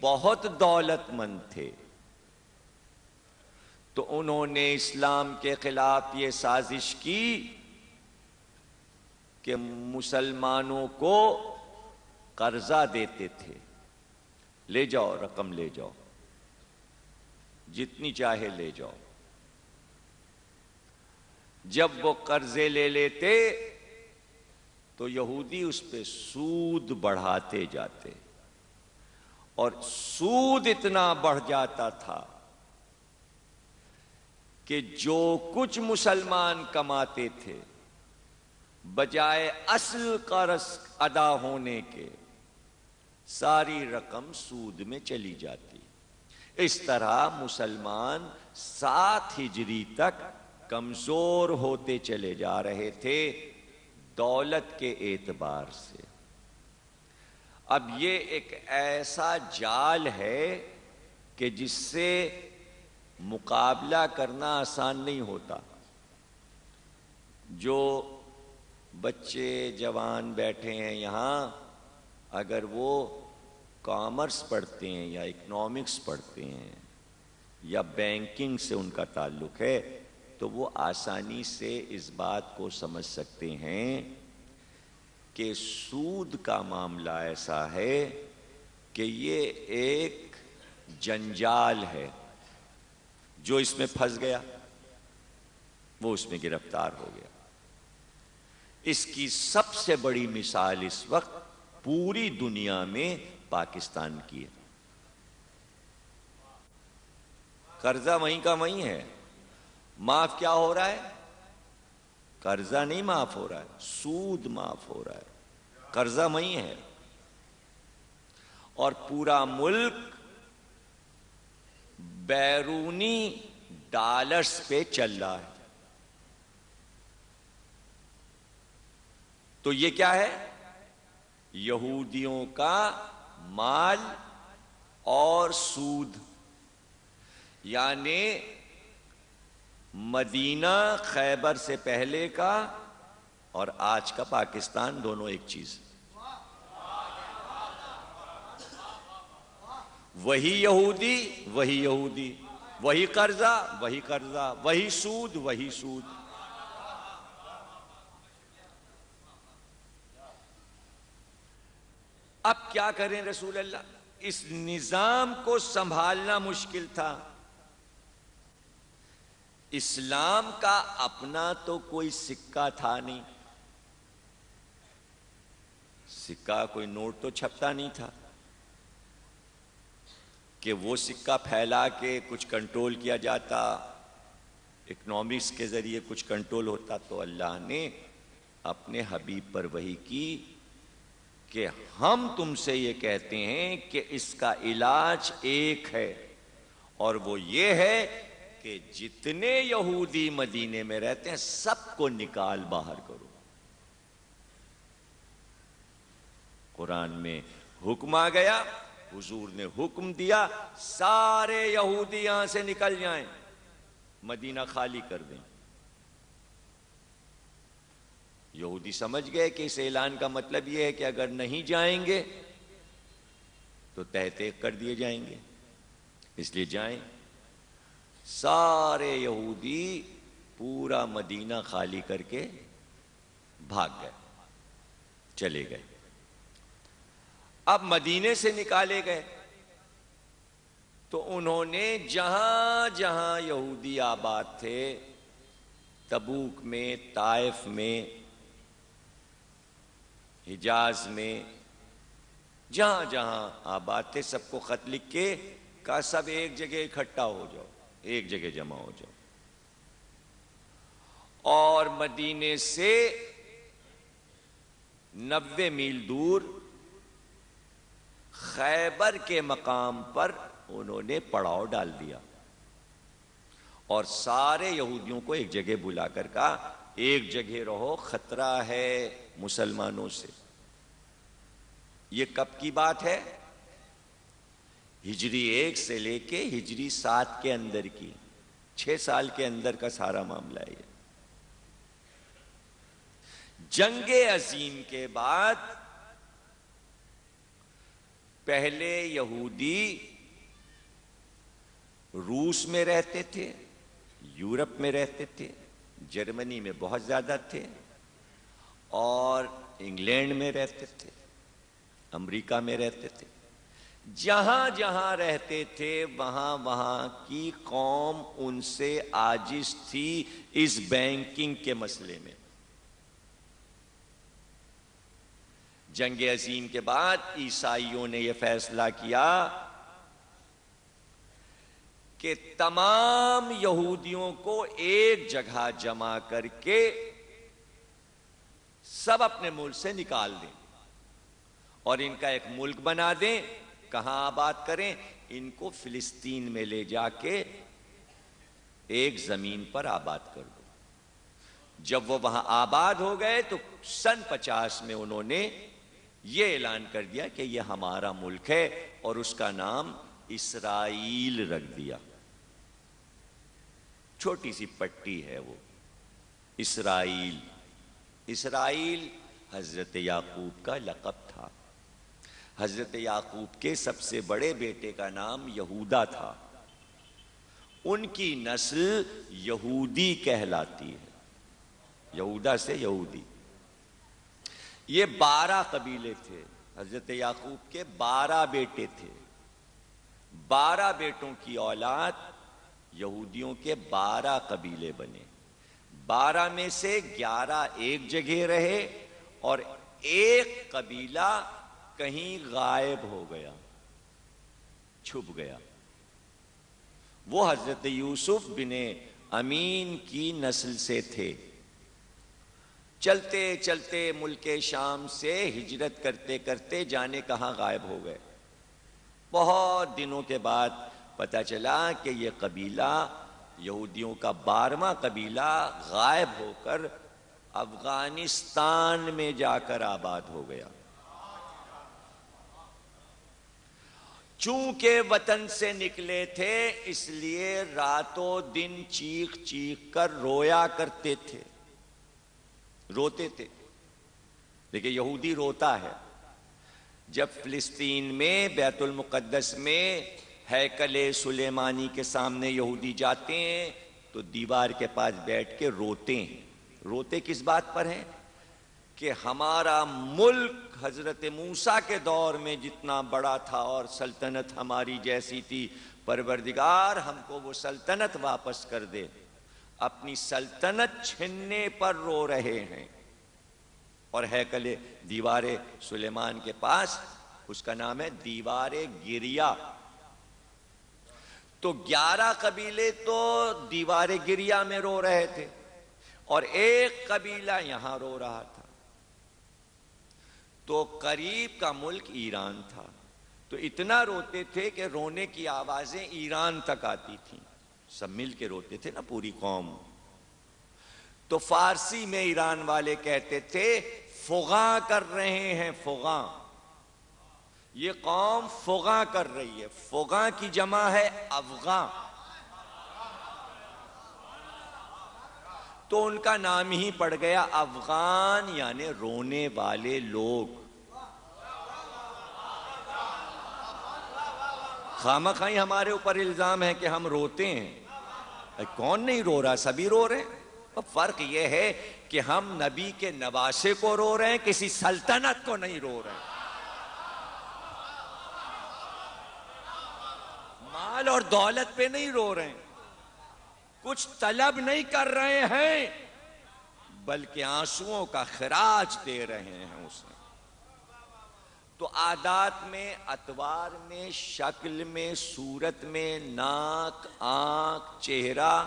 بہت دولت مند تھے، تو انہوں نے اسلام کے خلاف یہ سازش کی کہ مسلمانوں کو قرضہ دیتے تھے، لے جاؤ رقم لے جاؤ، جتنی چاہے لے جاؤ۔ جب وہ قرضے لے لیتے تو یہودی اس پہ سود بڑھاتے جاتے، اور سود اتنا بڑھ جاتا تھا کہ جو کچھ مسلمان کماتے تھے بجائے اصل قرض ادا ہونے کے ساری رقم سود میں چلی جاتی۔ اس طرح مسلمان 7 ہجری تک کمزور ہوتے چلے جا رہے تھے دولت کے اعتبار سے۔ اب یہ ایک ایسا جال ہے کہ جس سے مقابلہ کرنا آسان نہیں ہوتا۔ جو بچے جوان بیٹھے ہیں یہاں، اگر وہ کامرس پڑھتے ہیں یا اکنامکس پڑھتے ہیں یا بینکنگ سے ان کا تعلق ہے تو وہ آسانی سے اس بات کو سمجھ سکتے ہیں کہ سود کا معاملہ ایسا ہے کہ یہ ایک جنجال ہے، جو اس میں پھنس گیا وہ اس میں گرفتار ہو گیا۔ اس کی سب سے بڑی مثال اس وقت پوری دنیا میں پاکستان کی ہے۔ قرضہ وہیں کا وہیں ہے، معاف کیا ہو رہا ہے؟ قرضہ نہیں معاف ہو رہا ہے، سود معاف ہو رہا ہے، قرضہ وہیں ہے۔ اور پورا ملک بیرونی ڈالرز پہ چل رہا ہے۔ تو یہ کیا ہے؟ یہودیوں کا مال اور سود، یعنی مدینہ خیبر سے پہلے کا اور آج کا پاکستان دونوں ایک چیز۔ وہی یہودی وہی یہودی، وہی قرضہ وہی قرضہ، وہی سود وہی سود۔ اب کیا کریں رسول اللہ؟ اس نظام کو سنبھالنا مشکل تھا۔ اسلام کا اپنا تو کوئی سکہ تھا نہیں، سکہ کوئی نوٹ تو چھپتا نہیں تھا کہ وہ سکہ پھیلا کے کچھ کنٹرول کیا جاتا، اکنامکس کے ذریعے کچھ کنٹرول ہوتا۔ تو اللہ نے اپنے حبیب پر وحی کی کہ ہم تم سے یہ کہتے ہیں کہ اس کا علاج ایک ہے، اور وہ یہ ہے کہ جتنے یہودی مدینے میں رہتے ہیں سب کو نکال باہر کرو۔ قرآن میں حکم آ گیا، حضور نے حکم دیا سارے یہودی یہاں سے نکل جائیں، مدینہ خالی کر دیں۔ یہودی سمجھ گئے کہ اس اعلان کا مطلب یہ ہے کہ اگر نہیں جائیں گے تو تحقیق کر دیے جائیں گے، اس لیے جائیں۔ سارے یہودی پورا مدینہ خالی کر کے بھاگ گئے، چلے گئے۔ اب مدینے سے نکالے گئے تو انہوں نے جہاں جہاں یہودی آباد تھے، تبوک میں، طائف میں، حجاز میں، جہاں جہاں آباد تھے سب کو خط لکھ کے کہا سب ایک جگہ اکٹھا ہو جاؤ، ایک جگہ جمع ہو جاؤ۔ اور مدینے سے 90 میل دور خیبر کے مقام پر انہوں نے پڑاؤ ڈال دیا، اور سارے یہودیوں کو ایک جگہ بلا کر کہا ایک جگہ رہو، خطرہ ہے مسلمانوں سے۔ یہ کب کی بات ہے؟ ہجری 1 سے لے کے ہجری 7 کے اندر کی، 6 سال کے اندر کا سارا معاملہ ہے۔ جنگ عظیم کے بعد پہلے یہودی روس میں رہتے تھے، یورپ میں رہتے تھے، جرمنی میں بہت زیادہ تھے، اور انگلینڈ میں رہتے تھے، امریکہ میں رہتے تھے۔ جہاں جہاں رہتے تھے وہاں وہاں کی قوم ان سے عاجز تھی اس بینکنگ کے مسئلے میں۔ جنگ عظیم کے بعد عیسائیوں نے یہ فیصلہ کیا کہ تمام یہودیوں کو ایک جگہ جمع کر کے سب اپنے ملک سے نکال دیں اور ان کا ایک ملک بنا دیں۔ کہاں آباد کریں؟ ان کو فلسطین میں لے جا کے ایک زمین پر آباد کر دو۔ جب وہ وہاں آباد ہو گئے تو سن 50 میں انہوں نے یہ اعلان کر دیا کہ یہ ہمارا ملک ہے، اور اس کا نام اسرائیل رکھ دیا۔ چھوٹی سی پٹی ہے وہ اسرائیل۔ اسرائیل حضرت یعقوب کا لقب تھا۔ حضرت یعقوب کے سب سے بڑے بیٹے کا نام یہودا تھا، ان کی نسل یہودی کہلاتی ہے، یہودا سے یہودی۔ یہ 12 قبیلے تھے، حضرت یعقوب کے 12 بیٹے تھے، 12 بیٹوں کی اولاد یہودیوں کے 12 قبیلے بنے۔ 12 میں سے 11 ایک جگہ رہے اور ایک قبیلہ کہیں غائب ہو گیا، چھپ گیا۔ وہ حضرت یوسف بن امین کی نسل سے تھے۔ چلتے چلتے ملک شام سے ہجرت کرتے کرتے جانے کہاں غائب ہو گئے۔ بہت دنوں کے بعد پتہ چلا کہ یہ قبیلہ یہودیوں کا 12واں قبیلہ غائب ہو کر افغانستان میں جا کر آباد ہو گیا۔ چونکہ وطن سے نکلے تھے اس لیے راتوں دن چیخ چیخ کر رویا کرتے تھے، روتے تھے۔ لیکن یہودی روتا ہے۔ جب فلسطین میں بیت المقدس میں ہیکل سلیمانی کے سامنے یہودی جاتے ہیں تو دیوار کے پاس بیٹھ کے روتے ہیں۔ روتے کس بات پر ہیں؟ کہ ہمارا ملک حضرت موسیٰ کے دور میں جتنا بڑا تھا اور سلطنت ہماری جیسی تھی، پروردگار ہم کو وہ سلطنت واپس کر دے۔ اپنی سلطنت چھننے پر رو رہے ہیں، اور ہیکل دیوار سلیمان کے پاس اس کا نام ہے دیوار گریا۔ تو 11 قبیلے تو دیوار گریا میں رو رہے تھے اور ایک قبیلہ یہاں رو رہا تھا۔ تو قریب کا ملک ایران تھا، تو اتنا روتے تھے کہ رونے کی آوازیں ایران تک آتی تھیں۔ سب مل کے روتے تھے نا، پوری قوم۔ تو فارسی میں ایران والے کہتے تھے فغاں کر رہے ہیں، فغاں، یہ قوم فغاں کر رہی ہے۔ فغاں کی جمع ہے افغاں، تو ان کا نام ہی پڑ گیا افغان، یعنی رونے والے لوگ۔ خامخواہ ہمارے اوپر الزام ہے کہ ہم روتے ہیں۔ کون نہیں رو رہا؟ سبھی رو رہے ہیں۔ فرق یہ ہے کہ ہم نبی کے نواسے کو رو رہے ہیں، کسی سلطنت کو نہیں رو رہے ہیں۔ مال اور دولت پہ نہیں رو رہے ہیں، کچھ طلب نہیں کر رہے ہیں، بلکہ آنسوؤں کا خراج دے رہے ہیں اسے۔ تو عادات میں، اطوار میں، شکل میں، صورت میں، ناک، آنکھ، چہرہ،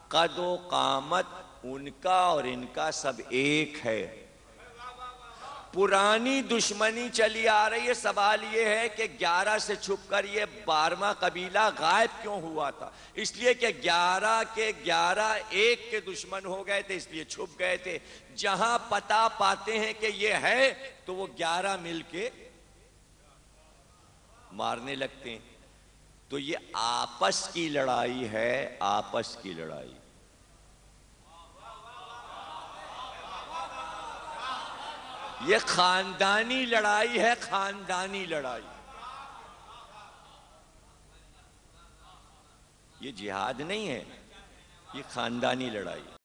قد و قامت، ان کا اور ان کا سب ایک ہے۔ پرانی دشمنی چلی آ رہی ہے۔ سوال یہ ہے کہ 11 سے چھپ کر یہ 12واں قبیلہ غائب کیوں ہوا تھا؟ اس لیے کہ 11 کے 11 ایک کے دشمن ہو گئے تھے، اس لیے چھپ گئے تھے۔ جہاں پتہ پاتے ہیں کہ یہ ہے تو وہ 11 مل کے مارنے لگتے ہیں۔ تو یہ آپس کی لڑائی ہے، آپس کی لڑائی۔ یہ خاندانی لڑائی ہے، خاندانی لڑائی۔ یہ جہاد نہیں ہے، یہ خاندانی لڑائی ہے۔